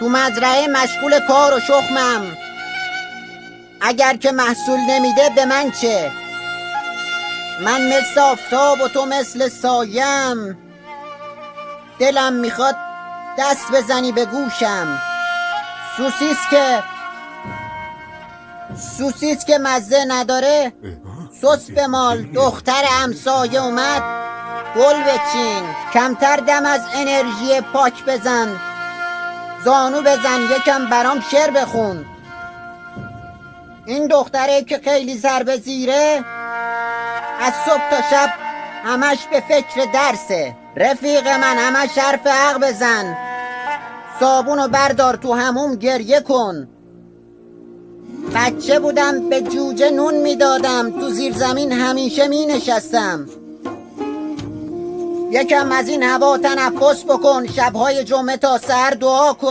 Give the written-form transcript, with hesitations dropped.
تو مزرعه مشغول کار و شخمم. اگر که محصول نمیده به من چه؟ من مثل آفتاب و تو مثل سایم. دلم میخواد دست بزنی به گوشم. سوسیس که مزه نداره سس بمال. دختر همسایه اومد گل بچین. کمتر دم از انرژی پاک بزن. زانو بزن یکم برام شعر بخون. این دختره که خیلی ضربه زیره از صبح تا شب همش به فکر درسه. رفیق من همش حرف حق بزن. صابونو بردار تو هموم گریه کن. بچه بودم به جوجه نون میدادم. تو زیر زمین همیشه می نشستم. یکم از این هوا تنفس بکن. شبهای جمعه تا سحر دعا کن.